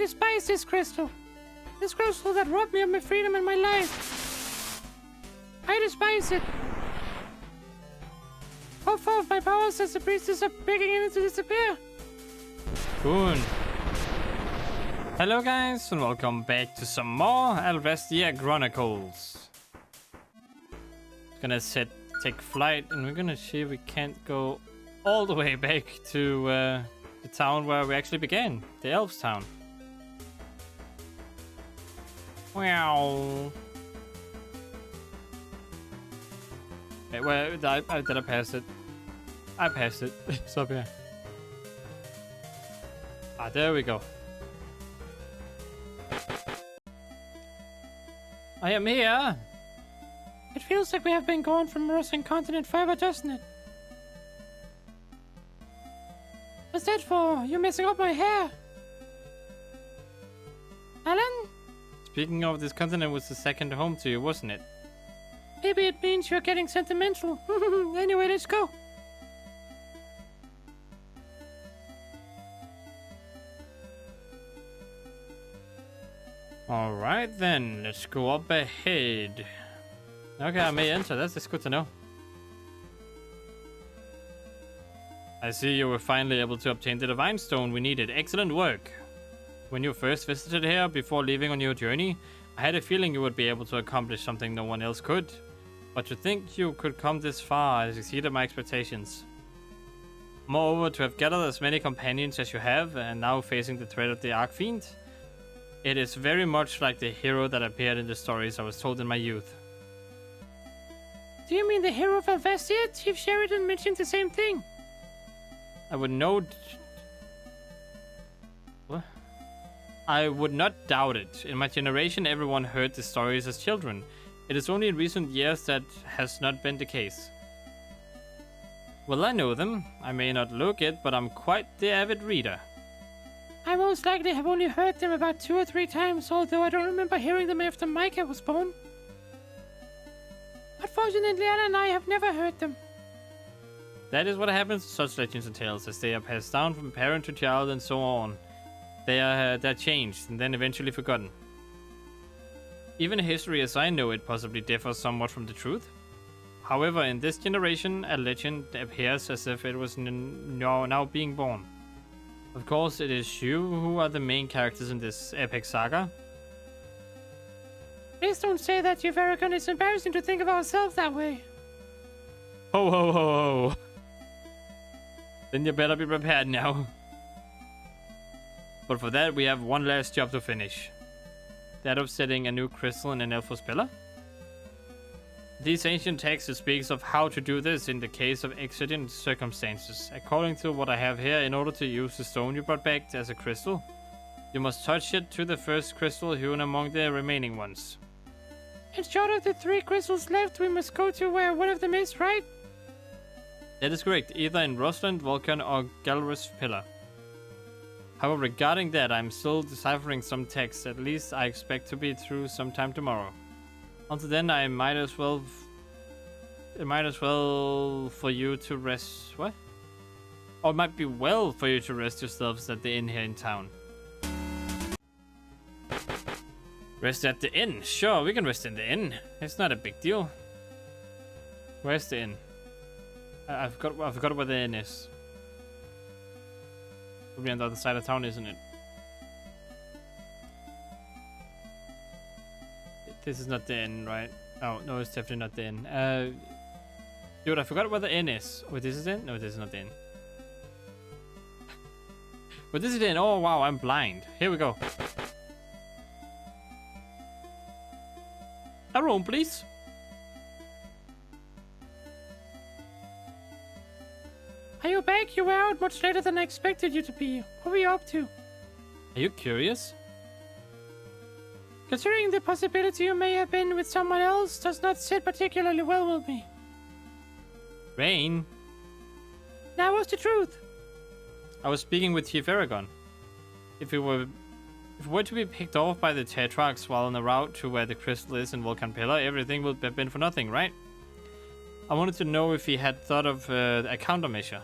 despise this crystal. This crystal that robbed me of my freedom and my life. I despise it. All four of my powers as a priestess are begging it to disappear. Cool. Hello guys, and welcome back to some more ALVASTIA Chronicles. Gonna take flight, and we're gonna see if we can't go all the way back to the town where we actually began, the Elves town. Wow. Wait, where did I pass it? I passed it. It's up here. Ah, there we go. I am here. It feels like we have been gone from Russian continent forever, doesn't it? What's that for? You're messing up my hair. Alan? Speaking of, this continent was the second home to you, wasn't it? Maybe it means you're getting sentimental. Anyway, let's go. Alright then, let's go up ahead. Okay, I may enter, that's good to know. I see you were finally able to obtain the divine stone we needed. Excellent work. When you first visited here before leaving on your journey, I had a feeling you would be able to accomplish something no one else could. But to think you could come this far has exceeded my expectations. Moreover, to have gathered as many companions as you have, and now facing the threat of the Archfiend, it is very much like the hero that appeared in the stories I was told in my youth. Do you mean the hero of Alvastia? Chief Sheridan mentioned the same thing. I would know... What? I would not doubt it. In my generation, everyone heard the stories as children. It is only in recent years that has not been the case. Well, I know them. I may not look it, but I'm quite the avid reader. I most likely have only heard them about 2 or 3 times, although I don't remember hearing them after Micah was born. Unfortunately, Anna and I have never heard them. That is what happens to such legends and tales, as they are passed down from parent to child and so on. They're changed and then eventually forgotten. Even history as I know it possibly differs somewhat from the truth. However, in this generation, a legend appears as if it was now being born. Of course, it is you who are the main characters in this epic saga. Please don't say that, you Varagon. It's embarrassing to think of ourselves that way. Ho ho ho ho. Then you better be prepared now. But for that, we have one last job to finish. That of setting a new crystal in an Elfos pillar. These ancient texts speaks of how to do this in the case of exigent circumstances. According to what I have here, in order to use the stone you brought back as a crystal, you must touch it to the first crystal hewn among the remaining ones. And short of the 3 crystals left, we must go to where one of them is, right? That is correct, either in Rosland, Vulcan, or Galrus pillar. However, regarding that, I'm still deciphering some texts. At least I expect to be through sometime tomorrow. Until then, it might as well for you to rest. What? Or it might be well for you to rest yourselves at the inn here in town. Rest at the inn? Sure, we can rest in the inn. It's not a big deal. Where's the inn? I forgot where the inn is. Probably on the other side of town, isn't it? This is not the inn, right? Oh, no, it's definitely not the inn. Dude, I forgot where the inn is. Wait, this is the inn? No, this is not the inn. But this is the inn. Oh, wow, I'm blind. Here we go. A room, please. Are you back? You were out much later than I expected you to be. What were you up to? Are you curious? Considering the possibility you may have been with someone else does not sit particularly well with me. Rain? Now what's the truth? I was speaking with Chief Aragon. If we were to be picked off by the Tetrarchs while on the route to where the crystal is in Vulcan Pillar, everything would have been for nothing, right? I wanted to know if he had thought of a countermeasure.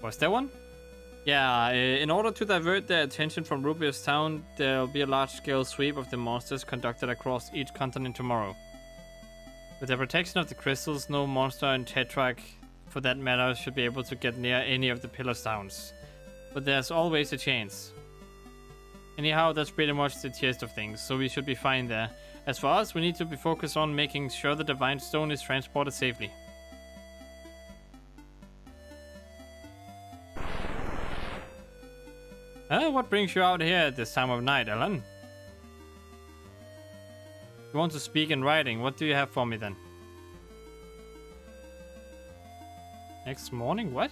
Was there one? Yeah, in order to divert their attention from Rubius Town, there'll be a large-scale sweep of the monsters conducted across each continent tomorrow. With the protection of the crystals, no monster in Tetrac, for that matter, should be able to get near any of the pillar towns. But there's always a chance. Anyhow, that's pretty much the gist of things, so we should be fine there. As for us, we need to be focused on making sure the Divine Stone is transported safely. What brings you out here at this time of night, Ellen? You want to speak in writing. What do you have for me then? Next morning? What?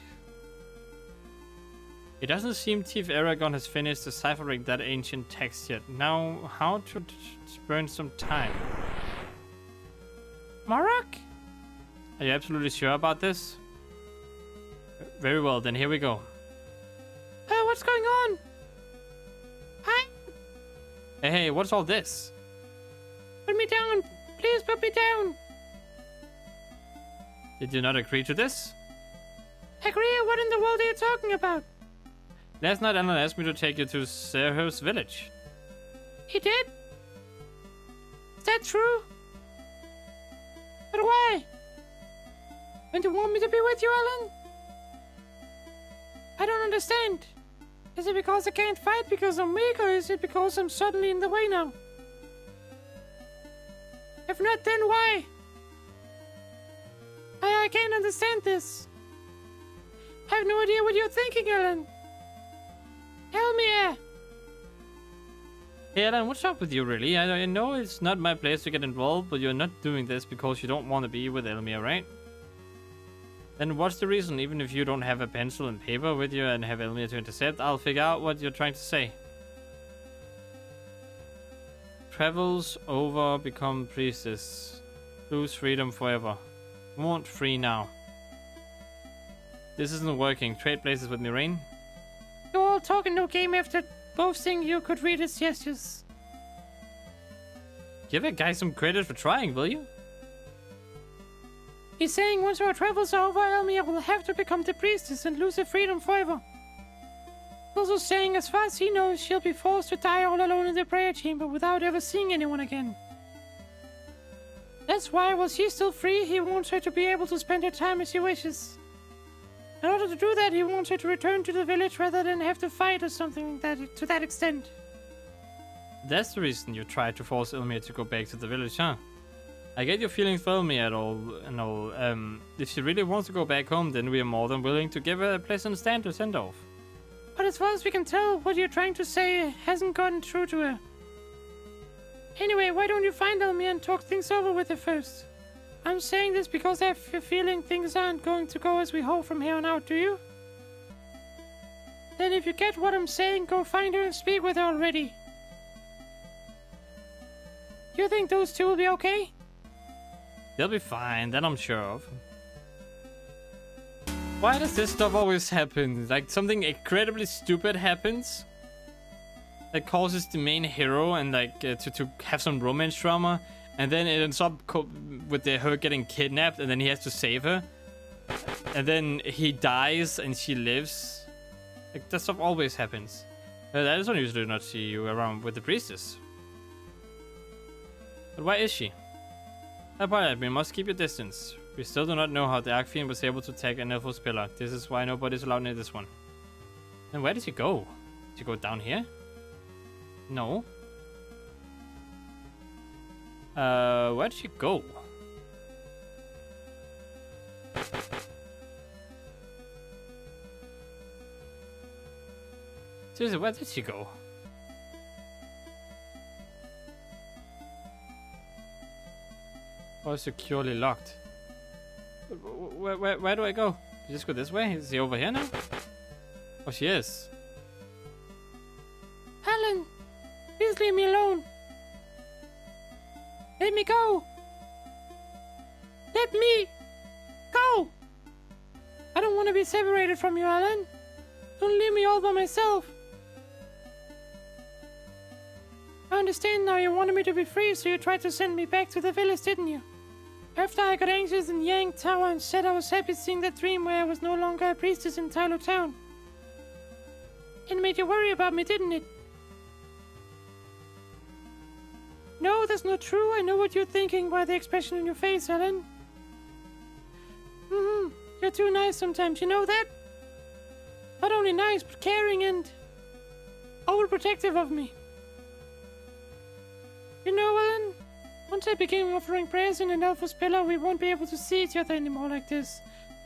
It doesn't seem Chief Aragon has finished deciphering that ancient text yet. Now, how to burn some time? Marok? Are you absolutely sure about this? Very well, then here we go. What's going on? Hi? Hey, what's all this? Put me down. Please put me down. Did you not agree to this? Agree? What in the world are you talking about? Last night, Alan asked me to take you to Serhur's village. He did? Is that true? But why? Don't you want me to be with you, Alan? I don't understand. Is it because I can't fight because I'm weak, or is it because I'm suddenly in the way now? If not, then why? I can't understand this. I have no idea what you're thinking, Alan. Elmia! Hey Alan, what's up with you really? I know it's not my place to get involved, but you're not doing this because you don't want to be with Elmia, right? Then what's the reason? Even if you don't have a pencil and paper with you and have Elmia to intercept, I'll figure out what you're trying to say. Travels over, become priestess. Lose freedom forever. Won't free now. This isn't working. Trade places with Mirain. You're all talking no game after boasting you could read his gestures. Give a guy some credit for trying, will you? He's saying once our travels are over, Elmia will have to become the priestess and lose her freedom forever. He's also saying as far as he knows, she'll be forced to die all alone in the prayer chamber without ever seeing anyone again. That's why, while she's still free, he wants her to be able to spend her time as she wishes. In order to do that, he wants her to return to the village rather than have to fight or something to that extent. That's the reason you tried to force Elmia to go back to the village, huh? I get your feelings for Elmia and all. If she really wants to go back home, then we are more than willing to give her a pleasant send-off. But as far as we can tell, what you're trying to say hasn't gotten through to her. Anyway, why don't you find Elmia and talk things over with her first? I'm saying this because I have a feeling things aren't going to go as we hope from here on out, do you? Then if you get what I'm saying, go find her and speak with her already. You think those two will be okay? They'll be fine, that I'm sure of. Why does this stuff always happen? Like something incredibly stupid happens that causes the main hero and like to have some romance drama, and then it ends up with her getting kidnapped, and then he has to save her, and then he dies and she lives. Like that stuff always happens. That is unusual to not see you around with the priestess. But why is she? Pilot, we must keep your distance. We still do not know how the Archfiend was able to attack Anelfo's pillar. This is why nobody's allowed near this one. And where did she go? Did she go down here? No. Where did she go? Seriously, where did she go? Oh, securely locked. Where do I go? You just go this way? Is he over here now? Oh, she is. Alan, please leave me alone. Let me go. Let me go. I don't want to be separated from you, Alan. Don't leave me all by myself. I understand now. You wanted me to be free, so you tried to send me back to the village, didn't you? After I got anxious in Yang Tower and said I was happy seeing that dream where I was no longer a priestess in Tylo Town. It made you worry about me, didn't it? No, that's not true. I know what you're thinking by the expression on your face, Ellen. You're too nice sometimes, you know that? Not only nice, but caring and overprotective of me. You know, Ellen, once I begin offering prayers in an Alpha's pillar, we won't be able to see each other anymore like this.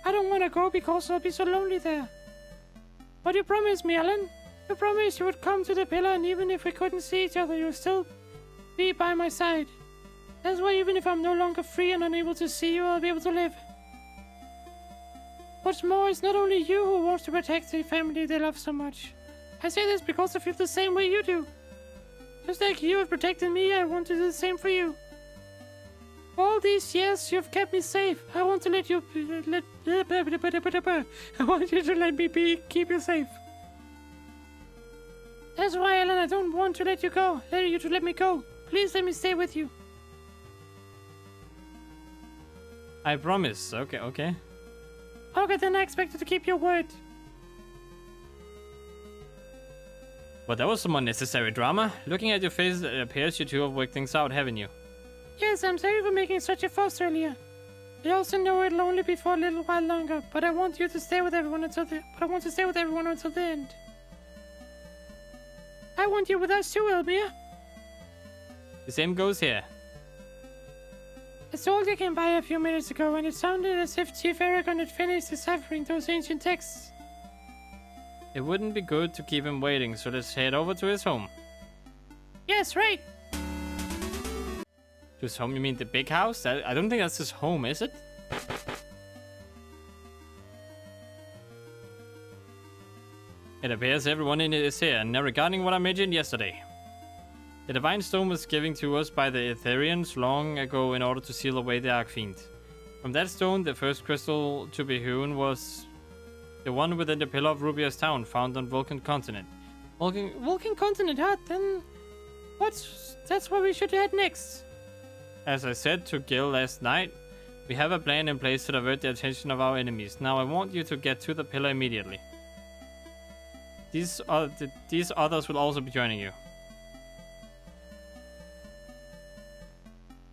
I don't want to go because I'll be so lonely there. But you promised me, Ellen. You promised you would come to the pillar, and even if we couldn't see each other, you'll still be by my side. That's why even if I'm no longer free and unable to see you, I'll be able to live. What's more, it's not only you who wants to protect the family they love so much. I say this because I feel the same way you do. Just like you have protected me, I want to do the same for you. All these years, you've kept me safe. I want to let you... I want you to let me keep you safe. That's why, Ellen, I don't want to let you go. Let me go. Please let me stay with you. I promise. Okay. Okay, then I expect you to keep your word. But that was some unnecessary drama. Looking at your face, it appears you two have worked things out, haven't you? Yes, I'm sorry for making such a fuss earlier. I also know it'll only be for a little while longer, but I want you to stay with everyone until the end. I want you with us too, Elmia. The same goes here. I saw you came by a few minutes ago, and it sounded as if Chief Aragon had finished deciphering those ancient texts. It wouldn't be good to keep him waiting, so let's head over to his home. Yes, right. To his home, you mean the big house? I don't think that's his home, is it? It appears everyone in it is here. Now regarding what I mentioned yesterday. The divine stone was given to us by the Etherians long ago in order to seal away the Archfiend. From that stone, the first crystal to be hewn was the one within the pillar of Rubia's town, found on Vulcan continent. Vulcan continent, huh? Then that's where we should head next. As I said to Gil last night, we have a plan in place to divert the attention of our enemies. Now I want you to get to the pillar immediately. These others will also be joining you.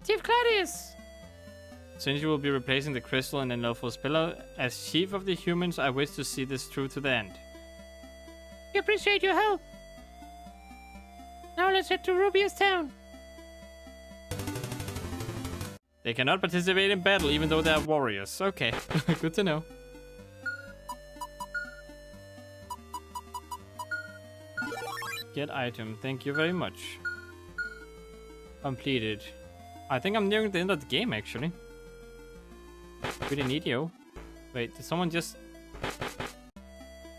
Chief Claudius! Since you will be replacing the crystal in Enelfo's pillar, as chief of the humans, I wish to see this through to the end. We appreciate your help. Now let's head to Rubia's town. They cannot participate in battle even though they are warriors. Okay, good to know. Get item, thank you very much. Completed. I think I'm nearing the end of the game actually. Pretty neat, yo. Wait, did someone just...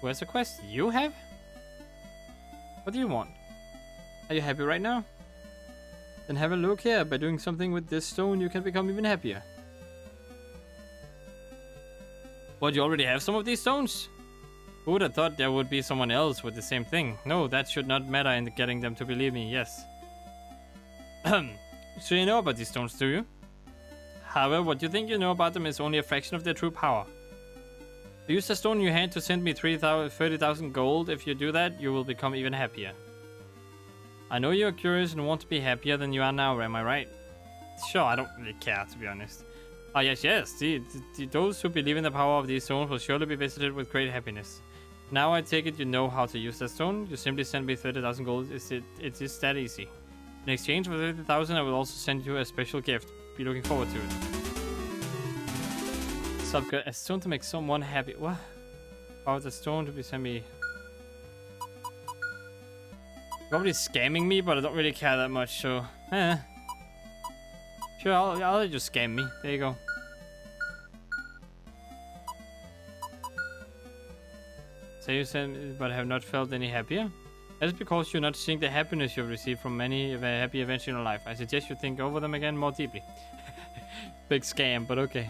Where's the quest? You have? What do you want? Are you happy right now? Then have a look here. By doing something with this stone, you can become even happier. What, you already have some of these stones? Who would have thought there would be someone else with the same thing? No, that should not matter in getting them to believe me, yes. So you know about these stones, do you? However, what you think you know about them is only a fraction of their true power. Use the stone in your hand to send me 30,000 gold. If you do that, you will become even happier. I know you're curious and want to be happier than you are now, am I right? Sure, I don't really care, to be honest. Ah, yes. Those who believe in the power of these stones will surely be visited with great happiness. Now I take it you know how to use that stone. You simply send me 30,000 gold. It is that easy. In exchange for 30,000, I will also send you a special gift. Be looking forward to it. A stone to make someone happy. What? About the stone to be sent me. Probably scamming me, but I don't really care that much, so sure, I'll let you scam me. There you go. Say you said, but have not felt any happier? That is because you're not seeing the happiness you've received from many happy events in your life. I suggest you think over them again more deeply. Big scam, but okay.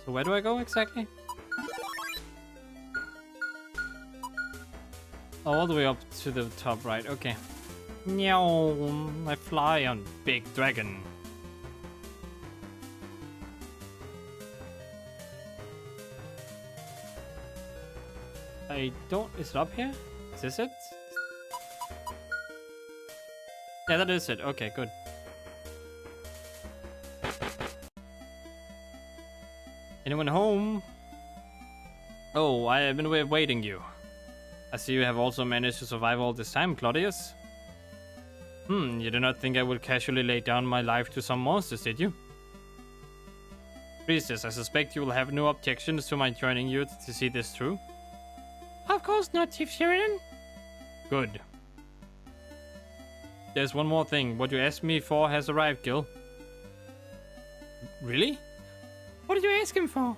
So where do I go exactly? All the way up to the top right, okay. Meow, I fly on big dragon. I don't... Is it up here? Is this it? Yeah, that is it. Okay, good. Anyone home? Oh, I have been awaiting you. I see you have also managed to survive all this time, Claudius. You do not think I would casually lay down my life to some monsters, did you? Priestess, I suspect you will have no objections to my joining you to see this through. Of course not, Chief Sheridan. Good. There's one more thing. What you asked me for has arrived, Gil. Really? What did you ask him for?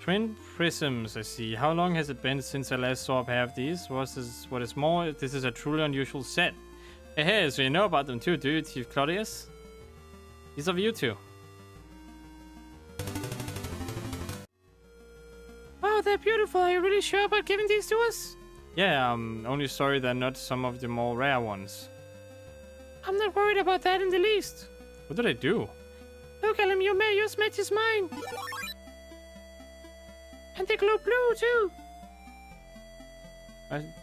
Twin prisms, I see. How long has it been since I last saw a pair of these? What is more, this is a truly unusual set. Hey, so you know about them too, do you, Chief Claudius? These are for you two. Wow, they're beautiful. Are you really sure about giving these to us? Yeah, I'm only sorry they're not some of the more rare ones. I'm not worried about that in the least. What did I do? Look, Elm, yours matches mine. And they glow blue, too.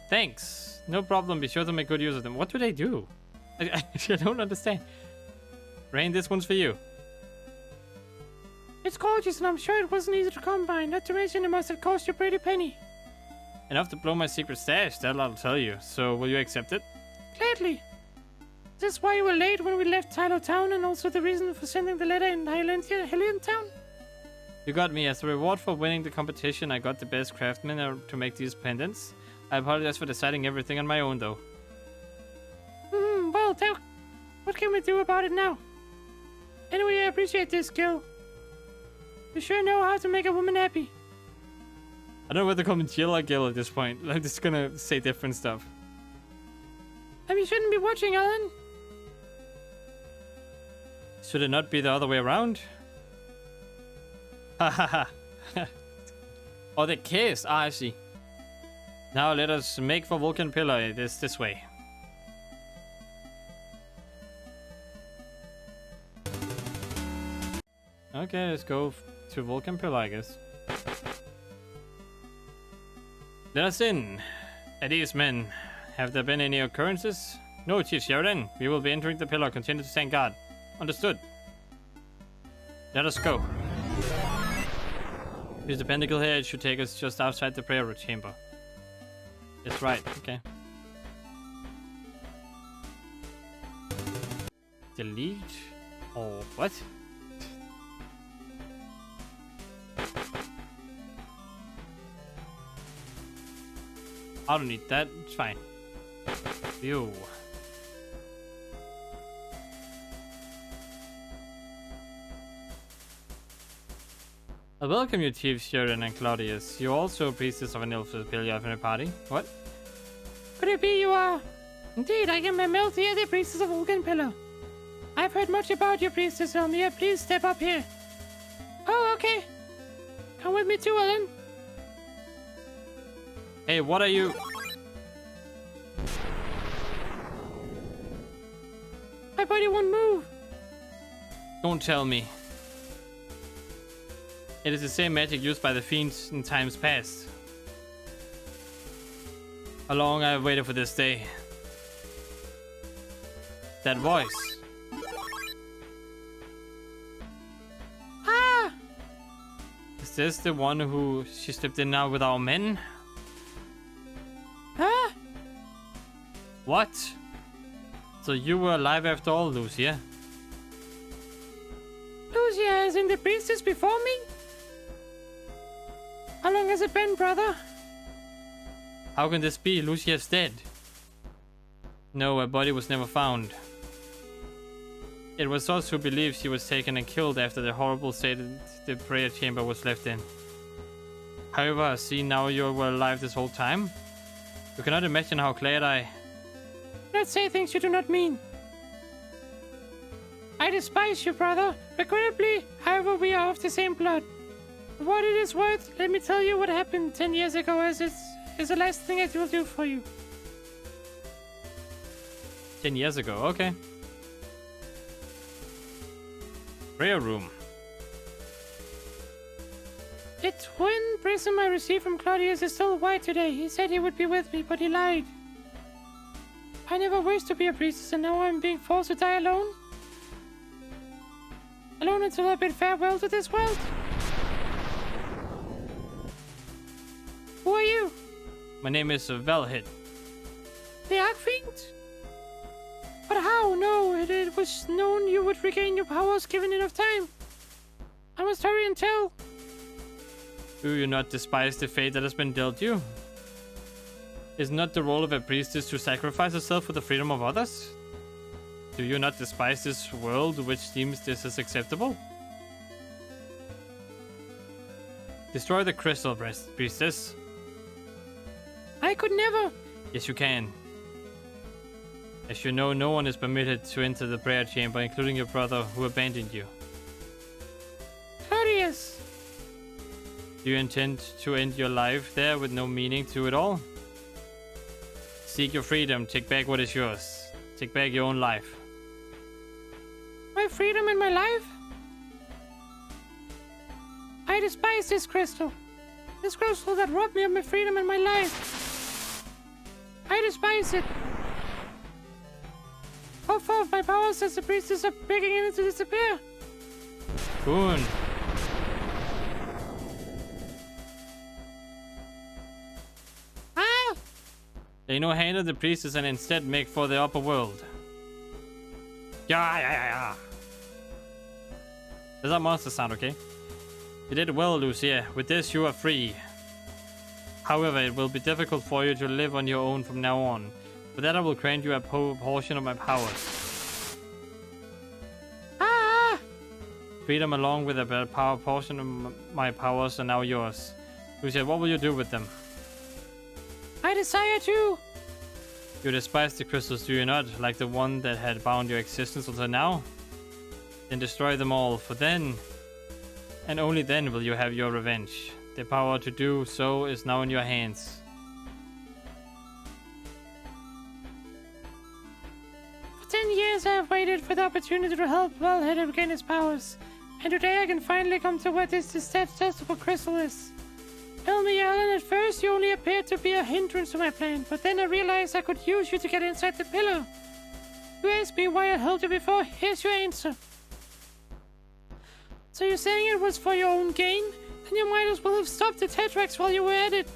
Thanks. No problem. Be sure to make good use of them. What do they do? I don't understand. Rain, this one's for you. It's gorgeous, and I'm sure it wasn't easy to come by. Not to mention it must have cost you a pretty penny. Enough to blow my secret stash, that I'll tell you. So, will you accept it? Gladly. Is this why you were late when we left Tyler Town, and also the reason for sending the letter in Hylian Town? You got me. As a reward for winning the competition, I got the best craftsman to make these pendants. I apologize for deciding everything on my own, though. Well, what can we do about it now? Anyway, I appreciate this, Gil. You sure know how to make a woman happy. I don't know whether to call me Jill or Gil at this point. I'm just gonna say different stuff. You shouldn't be watching, Alan. Should it not be the other way around? Ha ha ha. Oh, the kiss. Ah, I see. Now let us make for Vulcan Pillar this way. Okay, let's go to Vulcan Pillar, I guess. Let us in. At ease, men. Have there been any occurrences? No, Chief Sheridan. We will be entering the pillar. Continue to stand guard. Understood. Let us go. Use the pentacle here. It should take us just outside the prayer chamber. That's right. Okay. Delete? Or what? I don't need that. It's fine. Ew. I welcome you, Chief Sheridan and Claudius. You're also a priestess of an Elvastia in a party. What? Could it be you are? Indeed, I am Elmia, the priestess of Vulcan Pillar. I've heard much about your priestess, Elmia. Please step up here. Oh, okay. Come with me too, Ellen. Hey, what are you? My body won't move. Don't tell me. It is the same magic used by the fiends in times past. How long I have waited for this day. That voice. Ah! Is this the one who she slipped in now with our men? Huh? What? So you were alive after all, Lucia? Lucia as in the priestess before me? How long has it been, brother? How can this be? Lucia's dead. No, her body was never found. It was us who believed she was taken and killed after the horrible state the prayer chamber was left in. However, I see now you were alive this whole time. You cannot imagine how glad I... Do not say things you do not mean. I despise you, brother. Regrettably, however, we are of the same blood. For what it is worth, let me tell you what happened 10 years ago, as it is the last thing I will do for you. 10 years ago, okay. Prayer room. The twin prism I received from Claudius is still white today. He said he would be with me, but he lied. I never wished to be a priestess, and now I'm being forced to die alone? Alone until I bid farewell to this world? Who are you? My name is Velhit. The Archfiend? But how? No, it was known you would regain your powers given enough time. I must hurry and tell. Do you not despise the fate that has been dealt you? Is not the role of a priestess to sacrifice herself for the freedom of others? Do you not despise this world which deems this as acceptable? Destroy the crystal, priestess. I could never. Yes, you can. As you know, no one is permitted to enter the prayer chamber, including your brother who abandoned you. Claudius! Do you intend to end your life there with no meaning to it all? Seek your freedom, take back what is yours. Take back your own life. My freedom and my life? I despise this crystal. This crystal that robbed me of my freedom and my life. I despise it. All four of my powers as a priestess are beginning to disappear. Boon. Ah! Lay no hand on the priestess and instead make for the upper world. Yeah. Does that monster sound okay? You did well, Lucia. With this, you are free. However, it will be difficult for you to live on your own from now on. For that, I will grant you a portion of my powers. Ah! Freedom along with a portion of my powers are now yours. Lucia, what will you do with them? I desire to. You despise the crystals, do you not? Like the one that had bound your existence until now? Then destroy them all, for then, and only then, will you have your revenge. The power to do so is now in your hands. For 10 years I have waited for the opportunity to help Velhit regain his powers. And today I can finally come to where this detestable crystal is. Elmia, Alan, at first you only appeared to be a hindrance to my plan, but then I realized I could use you to get inside the pillar. You asked me why I helped you before, here's your answer. So you're saying it was for your own gain? Then you might as well have stopped the Tetrax while you were at it.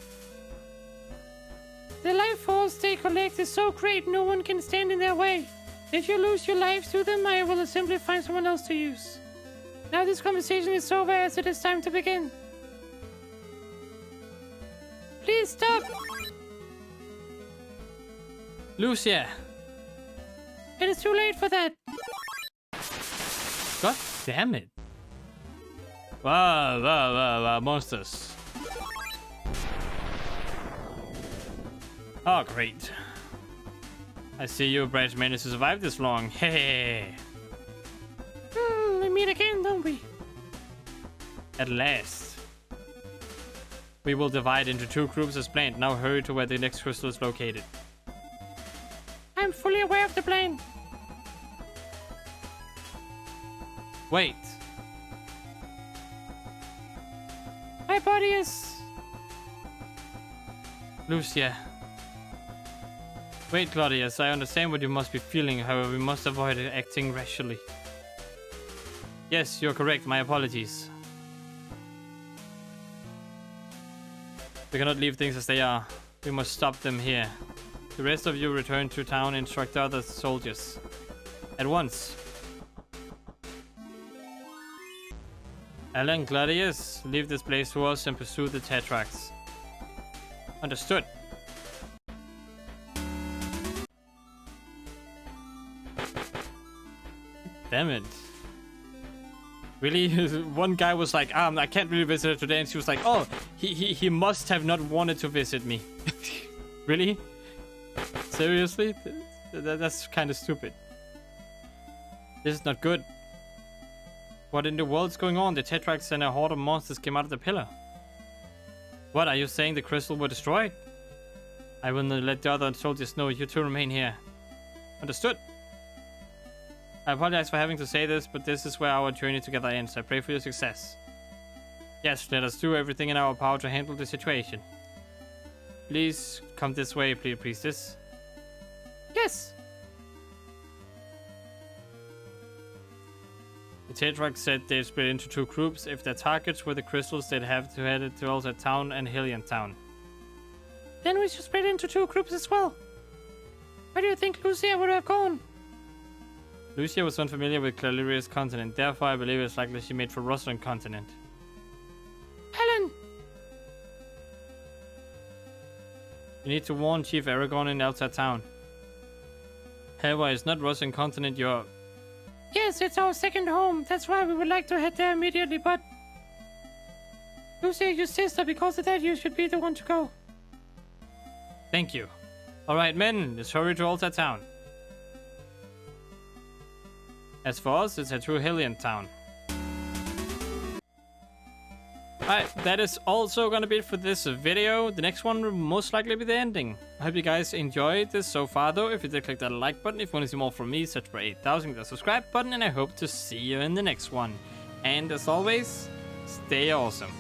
The life force they collect is so great no one can stand in their way. If you lose your lives to them, I will simply find someone else to use. Now this conversation is over as it is time to begin. Please stop! Lucia! It is too late for that. God damn it. Wow, monsters. Oh, great. I see you Branch managed to survive this long. Hey. We meet again, don't we? At last. We will divide into 2 groups as planned. Now hurry to where the next crystal is located. I'm fully aware of the plan. Wait. My body is... Lucia. Wait, Claudius. I understand what you must be feeling. However, we must avoid acting rashly. Yes, you're correct. My apologies. We cannot leave things as they are. We must stop them here. The rest of you return to town and instruct the other soldiers. At once. Alan, Gladius, leave this place to us and pursue the Tetrax. Understood. Damn it. Really? One guy was like, I can't really visit her today, and she was like, oh, he must have not wanted to visit me. Really? Seriously? That's kind of stupid. This is not good. What in the world's going on? The Tetrax and a horde of monsters came out of the pillar. What, are you saying the crystal were destroyed? I will not let the other soldiers know. You two remain here. Understood. I apologize for having to say this, but this is where our journey together ends. I pray for your success. Yes, let us do everything in our power to handle the situation. Please come this way, please, priestess. Yes. The Tetrarch said they'd split into 2 groups. If their targets were the crystals, they'd have to head to Ulta Town and Hylian Town. Then we should split into 2 groups as well. Where do you think Lucia would have gone? Lucia was unfamiliar with Clariria's continent, therefore I believe it's likely she made for Rosalind continent. Helen! You need to warn Chief Aragorn in Ulta Town. However, it's not Rosalind continent you're... Yes, it's our second home. That's why we would like to head there immediately, but... Lucia is your sister. Because of that, you should be the one to go. Thank you. Alright, men, let's hurry to Ulta Town. As for us, let's head to Hylian Town. Alright, that is also gonna be it for this video. The next one will most likely be the ending. I hope you guys enjoyed this so far though. If you did, click that like button. If you want to see more from me, search for 8000, the subscribe button, and I hope to see you in the next one. And as always, stay awesome.